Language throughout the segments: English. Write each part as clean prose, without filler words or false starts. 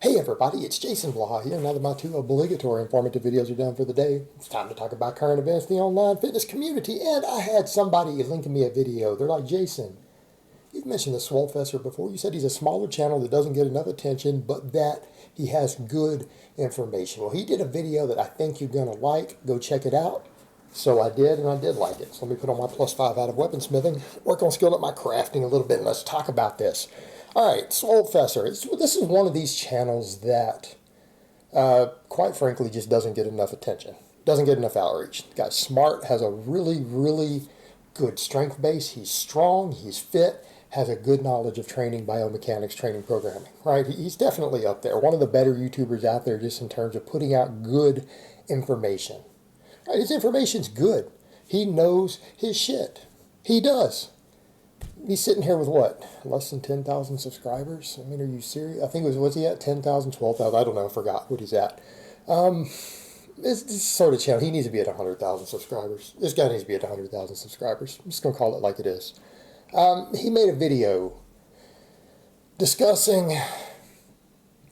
Hey everybody, it's Jason Blah here. Now that my two obligatory informative videos are done for the day, it's time to talk about current events in the online fitness community. And I had somebody linking me a video. They're like, Jason, you've mentioned TheSwolefessor before. You said he's a smaller channel that doesn't get enough attention, but that he has good information. Well, he did a video that I think you're going to like. Go check it out. So I did, and I did like it. So let me put on my +5 out of weaponsmithing, work on skilling up my crafting a little bit, and let's talk about this. All right, TheSwolefessor. This is one of these channels that, quite frankly, just doesn't get enough attention. Doesn't get enough outreach. The guy's smart, has a really, really good strength base. He's strong, he's fit, has a good knowledge of training, biomechanics, training, programming, right? He's definitely up there. One of the better YouTubers out there just in terms of putting out good information. Right? His information's good. He knows his shit. He does. He's sitting here with what? Less than 10,000 subscribers? I mean, are you serious? I think it was he at 10,000, 12,000? I don't know. I forgot what he's at. This sort of channel, he needs to be at 100,000 subscribers. This guy needs to be at 100,000 subscribers. I'm just going to call it like it is. He made a video discussing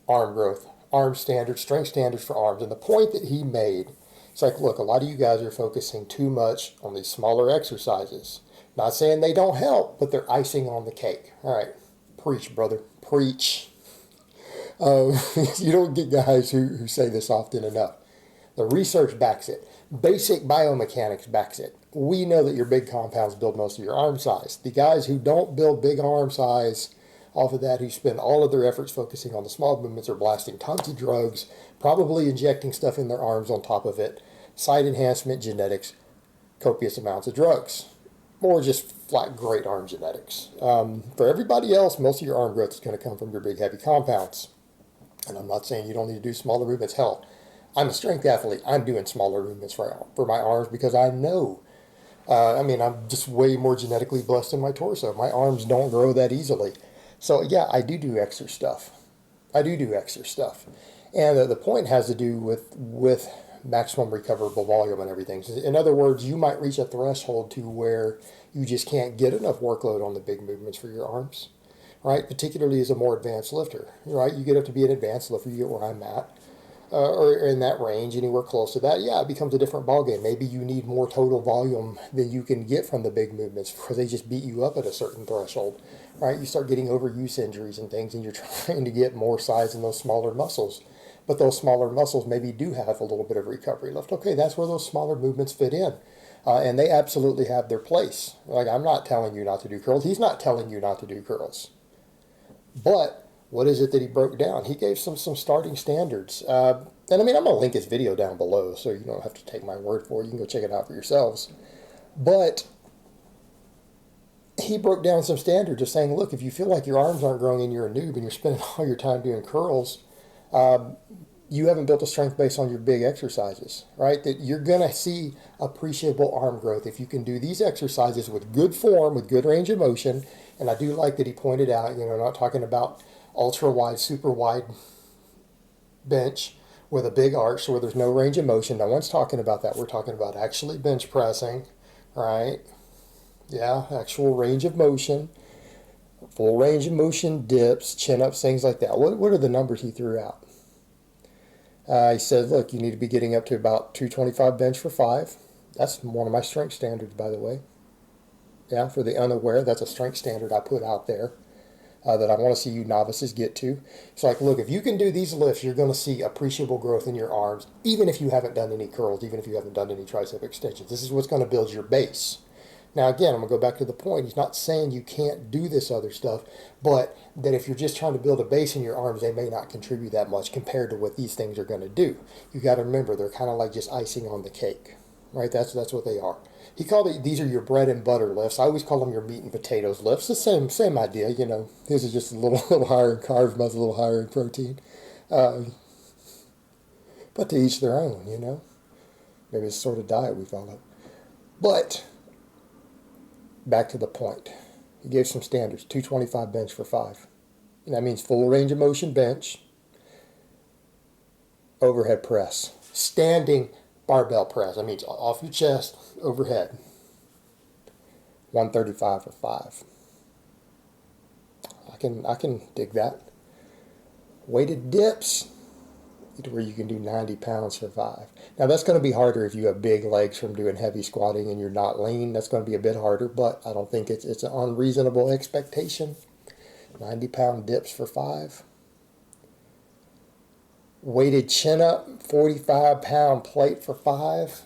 arm growth, arm standards, strength standards for arms. And the point that he made, it's like, look, a lot of you guys are focusing too much on these smaller exercises. Not saying they don't help, but they're icing on the cake. All right, preach, brother, preach. You don't get guys who say this often enough. The research backs it. Basic biomechanics backs it. We know that your big compounds build most of your arm size. The guys who don't build big arm size off of that, who spend all of their efforts focusing on the small movements, are blasting tons of drugs, probably injecting stuff in their arms on top of it, site enhancement, genetics, copious amounts of drugs, or just flat great arm genetics. For everybody else, most of your arm growth is going to come from your big heavy compounds. And I'm not saying you don't need to do smaller movements. Hell, I'm a strength athlete. I'm doing smaller movements for my arms because I know. I'm just way more genetically blessed in my torso. My arms don't grow that easily. So yeah, I do extra stuff. I do extra stuff. And the point has to do with maximum recoverable volume and everything. In other words, you might reach a threshold to where you just can't get enough workload on the big movements for your arms, right? Particularly as a more advanced lifter, right? You get up to be an advanced lifter, you get where I'm at, or in that range, anywhere close to that, yeah, it becomes a different ballgame. Maybe you need more total volume than you can get from the big movements because they just beat you up at a certain threshold, right? You start getting overuse injuries and things, and you're trying to get more size in those smaller muscles. But those smaller muscles maybe do have a little bit of recovery left. Okay, that's where those smaller movements fit in. And they absolutely have their place. Like, I'm not telling you not to do curls. He's not telling you not to do curls. But what is it that he broke down? He gave some starting standards. And I mean, I'm going to link his video down below, so you don't have to take my word for it. You can go check it out for yourselves. But he broke down some standards of saying, look, if you feel like your arms aren't growing and you're a noob and you're spending all your time doing curls, you haven't built a strength base on your big exercises, right? That you're going to see appreciable arm growth if you can do these exercises with good form, with good range of motion. And I do like that he pointed out, not talking about ultra wide, super wide bench with a big arch where there's no range of motion. No one's talking about that. We're talking about actually bench pressing, right? Yeah, actual range of motion, full range of motion, dips, chin-ups, things like that. What are the numbers he threw out? He said, look, you need to be getting up to about 225 bench for 5. That's one of my strength standards, by the way. Yeah, for the unaware, that's a strength standard I put out there that I want to see you novices get to. It's like, look, if you can do these lifts, you're going to see appreciable growth in your arms, even if you haven't done any curls, even if you haven't done any tricep extensions. This is what's going to build your base. Now, again, I'm going to go back to the point. He's not saying you can't do this other stuff, but that if you're just trying to build a base in your arms, they may not contribute that much compared to what these things are going to do. You got to remember, they're kind of like just icing on the cake, right? That's what they are. He called it, these are your bread and butter lifts. I always call them your meat and potatoes lifts. The same idea, His is just a little higher in carbs, mine's a little higher in protein. But to each their own, Maybe it's the sort of diet we follow. But back to the point. He gave some standards. 225 bench for 5. And that means full range of motion bench, overhead press, standing barbell press. That means off your chest, overhead. 135 for 5. I can dig that. Weighted dips, where you can do 90 pounds for 5. Now that's going to be harder if you have big legs from doing heavy squatting and you're not lean. That's going to be a bit harder, but I don't think it's an unreasonable expectation. 90-pound dips for 5. Weighted chin up, 45-pound plate for 5.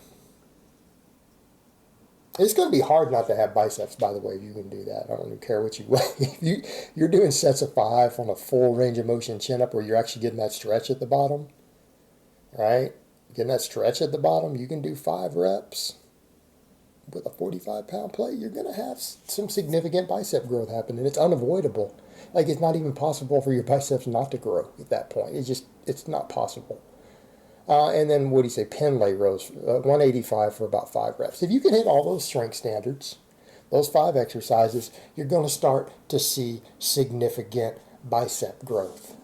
It's going to be hard not to have biceps, by the way, if you can do that. I don't even care what you weigh. You're doing sets of 5 on a full range of motion chin up where you're actually getting that stretch at the bottom, right? Getting that stretch at the bottom, you can do 5 reps with a 45-pound plate. You're going to have some significant bicep growth happen, and it's unavoidable. Like, it's not even possible for your biceps not to grow at that point. It's not possible. And then, what do you say, pin lay rows, 185 for about 5 reps. If you can hit all those strength standards, those 5 exercises, you're going to start to see significant bicep growth.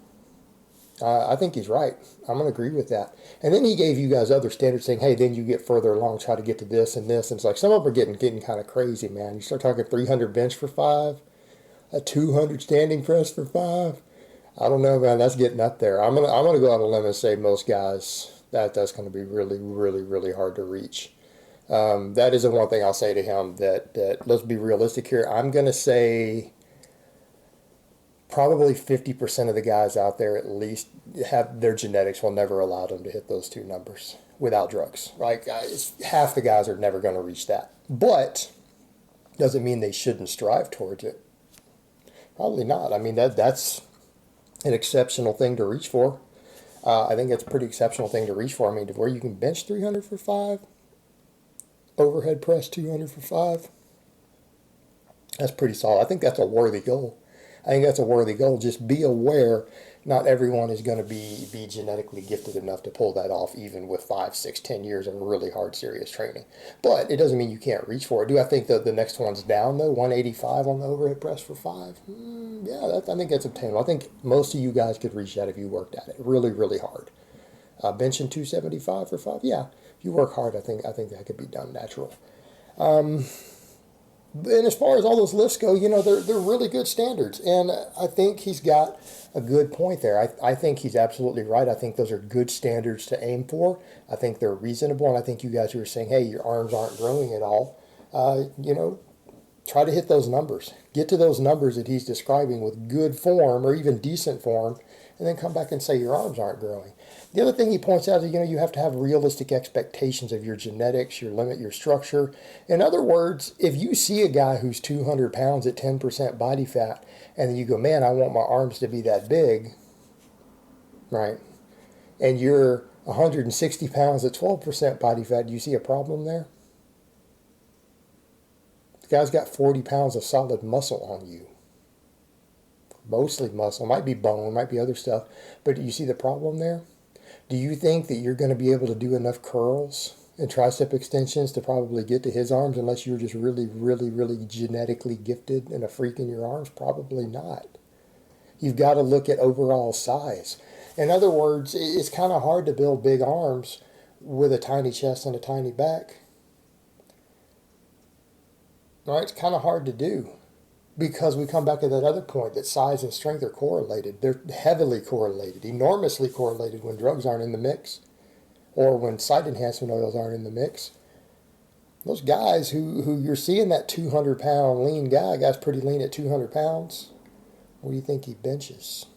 I think he's right. I'm going to agree with that. And then he gave you guys other standards saying, hey, then you get further along, try to get to this and this. And it's like, some of them are getting kind of crazy, man. You start talking 300 bench for 5, a 200 standing press for 5. I don't know, man. That's getting up there. I'm gonna go out on a limb and say most guys that's going to be really, really, really hard to reach. That is the one thing I'll say to him. That let's be realistic here. I'm going to say probably 50% of the guys out there at least have their genetics will never allow them to hit those 2 numbers without drugs. Like, half the guys are never going to reach that. But doesn't mean they shouldn't strive towards it. Probably not. I mean that's an exceptional thing to reach for. I think that's a pretty exceptional thing to reach for. I mean, where you can bench 300 for 5, overhead press 200 for 5, that's pretty solid. I think that's a worthy goal. Just be aware not everyone is going to be genetically gifted enough to pull that off, even with 5, 6, 10 years of really hard, serious training. But it doesn't mean you can't reach for it. Do I think that the next one's down, though? 185 on the overhead press for 5? Yeah, I think that's obtainable. I think most of you guys could reach that if you worked at it really, really hard. Benching 275 for 5? Yeah, if you work hard, I think that could be done natural. And as far as all those lifts go, they're really good standards. And I think he's got a good point there. I think he's absolutely right. I think those are good standards to aim for. I think they're reasonable. And I think you guys who are saying, hey, your arms aren't growing at all, try to hit those numbers. Get to those numbers that he's describing with good form or even decent form, and then come back and say your arms aren't growing. The other thing he points out is, you have to have realistic expectations of your genetics, your limit, your structure. In other words, if you see a guy who's 200 pounds at 10% body fat, and then you go, man, I want my arms to be that big, right? And you're 160 pounds at 12% body fat, do you see a problem there? The guy's got 40 pounds of solid muscle on you. Mostly muscle, might be bone, might be other stuff, but do you see the problem there? Do you think that you're going to be able to do enough curls and tricep extensions to probably get to his arms unless you're just really, really, really genetically gifted and a freak in your arms? Probably not. You've got to look at overall size. In other words, it's kind of hard to build big arms with a tiny chest and a tiny back. Right? It's kind of hard to do. Because we come back to that other point that size and strength are correlated. They're heavily correlated, enormously correlated when drugs aren't in the mix or when site enhancement oils aren't in the mix. Those guys who you're seeing, that 200-pound lean guy's pretty lean at 200 pounds. What do you think he benches?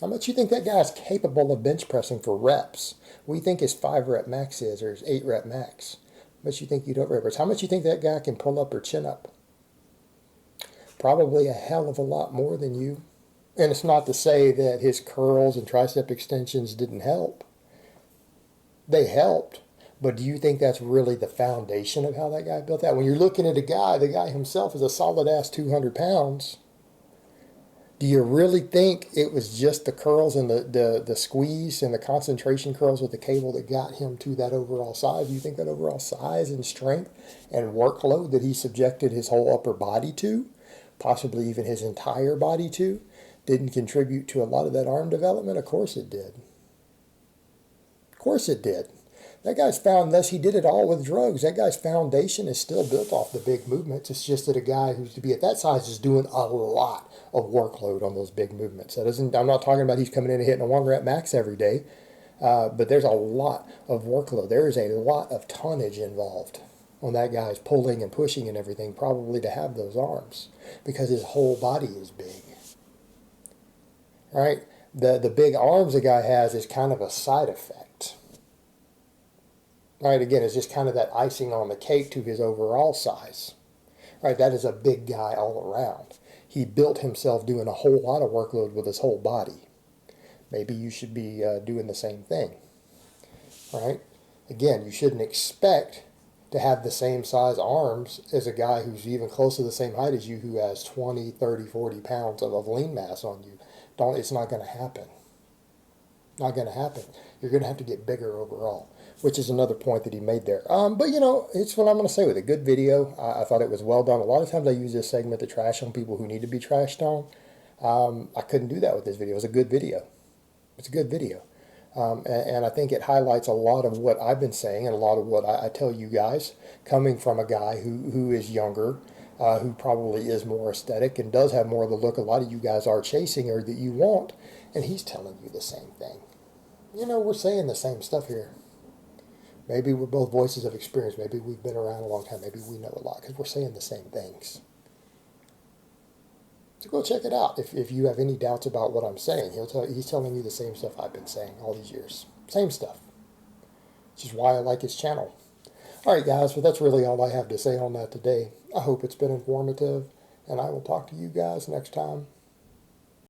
How much do you think that guy's capable of bench pressing for reps? What do you think his 5-rep max is or his 8-rep max? How much do you think you don't reps? How much do you think that guy can pull up or chin up? Probably a hell of a lot more than you. And it's not to say that his curls and tricep extensions didn't help. They helped. But do you think that's really the foundation of how that guy built that? When you're looking at the guy himself is a solid-ass 200 pounds. Do you really think it was just the curls and the squeeze and the concentration curls with the cable that got him to that overall size? Do you think that overall size and strength and workload that he subjected his whole upper body to, possibly even his entire body to, didn't contribute to a lot of that arm development? Of course it did. Of course it did. That guy's found, unless he did it all with drugs, that guy's foundation is still built off the big movements. It's just that a guy who's to be at that size is doing a lot of workload on those big movements. That doesn't, I'm not talking about he's coming in and hitting a 1 rep max every day, but there's a lot of workload. There is a lot of tonnage involved on that guy's pulling and pushing and everything, probably to have those arms, because his whole body is big. All right? The big arms a guy has is kind of a side effect. All right, again, it's just kind of that icing on the cake to his overall size. All right, that is a big guy all around. He built himself doing a whole lot of workload with his whole body. Maybe you should be doing the same thing. All right? Again, you shouldn't expect to have the same size arms as a guy who's even close to the same height as you, who has 20, 30, 40 pounds of lean mass on you. It's not going to happen. Not going to happen. You're going to have to get bigger overall, which is another point that he made there. But, you know, it's what I'm going to say with a good video. I thought it was well done. A lot of times I use this segment to trash on people who need to be trashed on. I couldn't do that with this video. It was a good video. It's a good video. And I think it highlights a lot of what I've been saying and a lot of what I tell you guys, coming from a guy who is younger, who probably is more aesthetic and does have more of the look a lot of you guys are chasing or that you want, and he's telling you the same thing. You know, we're saying the same stuff here. Maybe we're both voices of experience. Maybe we've been around a long time. Maybe we know a lot because we're saying the same things. So go check it out. If you have any doubts about what I'm saying, he's telling you the same stuff I've been saying all these years. Same stuff. Which is why I like his channel. All right, guys, well, that's really all I have to say on that today. I hope it's been informative, and I will talk to you guys next time.